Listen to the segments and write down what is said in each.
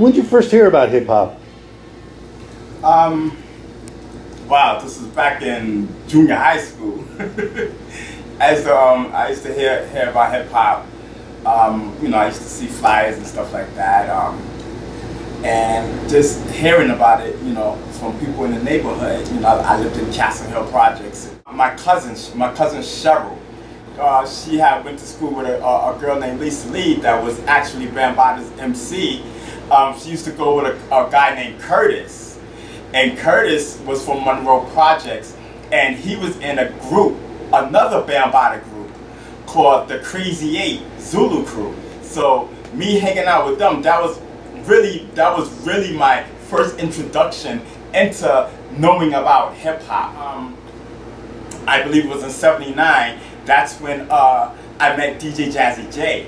when did you first hear about hip hop? Wow, this was back in junior high school. I used to hear about hip hop. You know, I used to see flyers and stuff like that. And just hearing about it, you know, from people in the neighborhood. You know, I lived in Castle Hill Projects. My cousin Cheryl, she had went to school with a girl named Lisa Lee that was actually Bambaata's MC. She used to go with a guy named Curtis. And Curtis was from Monroe Projects. And he was in a group, another Bambaata group, called the Crazy 8 Zulu Crew. So me hanging out with them, that was really my first introduction into knowing about hip hop. I believe it was in '79. That's when I met DJ Jazzy J.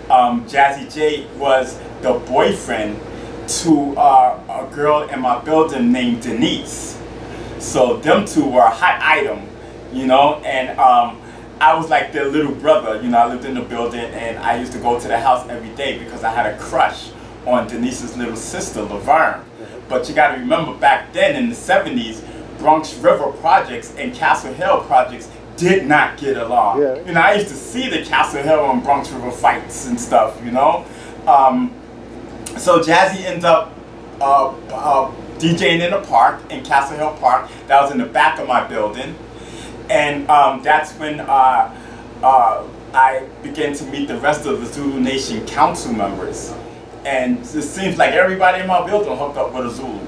Jazzy J was the boyfriend to a girl in my building named Denise. So them two were a hot item, you know, and I was like their little brother. You know, I lived in the building and I used to go to the house every day because I had a crush on Denise's little sister, Laverne. But you gotta remember, back then in the 70s, Bronx River Projects and Castle Hill Projects did not get along. Yeah. You know, I used to see the Castle Hill and Bronx River fights and stuff, you know. So Jazzy ended up DJing in the park, in Castle Hill Park. That was in the back of my building. And that's when I began to meet the rest of the Zulu Nation council members. And it seems like everybody in my building hooked up with a Zulu.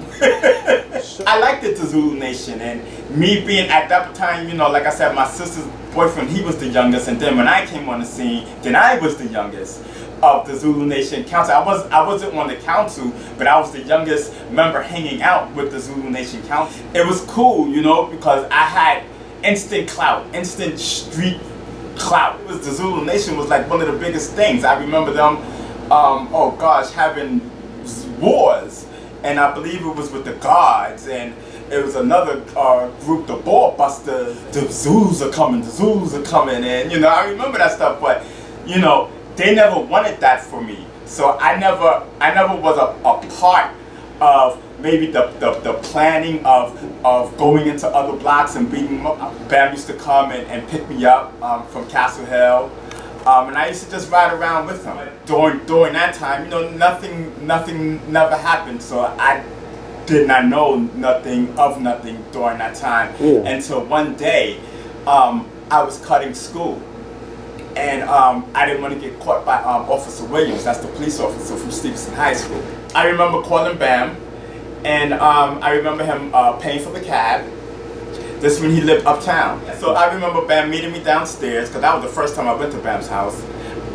I liked it, the Zulu Nation, and me being at that time, you know, like I said, my sister's boyfriend, he was the youngest, and then when I came on the scene, then I was the youngest of the Zulu Nation Council. I wasn't on the council, but I was the youngest member hanging out with the Zulu Nation Council. It was cool, you know, because I had instant clout, instant street clout. It was, the Zulu Nation was like one of the biggest things. I remember them, oh gosh, having wars, and I believe it was with the Guards, and it was another group, the Ball Busters. The Zulus are coming, and you know, I remember that stuff. But you know, they never wanted that for me, so I never was a part of maybe the planning of going into other blocks and beating them up. Bam used to come and pick me up from Castle Hill. And I used to just ride around with him. During that time, you know, nothing never happened. So I did not know nothing during that time until one day I was cutting school, and I didn't want to get caught by Officer Williams. That's the police officer from Stevenson High School. I remember calling Bam, and I remember him paying for the cab. This when he lived uptown. So I remember Bam meeting me downstairs, because that was the first time I went to Bam's house.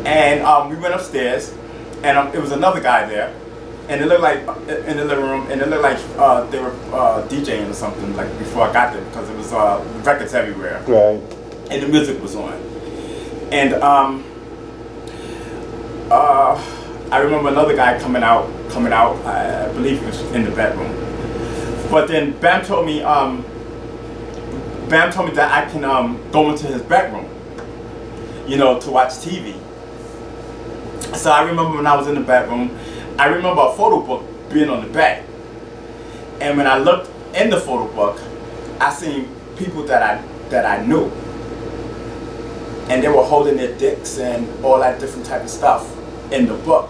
And we went upstairs, and it was another guy there. And it looked like, in the living room, and it looked like they were DJing or something, like before I got there, because it was records everywhere. Right. And the music was on. And I remember another guy coming out, I believe he was in the bedroom. But then Bam told me that I can go into his bedroom, you know, to watch TV. So I remember when I was in the bedroom, I remember a photo book being on the bed. And when I looked in the photo book, I seen people that I knew. And they were holding their dicks and all that different type of stuff in the book.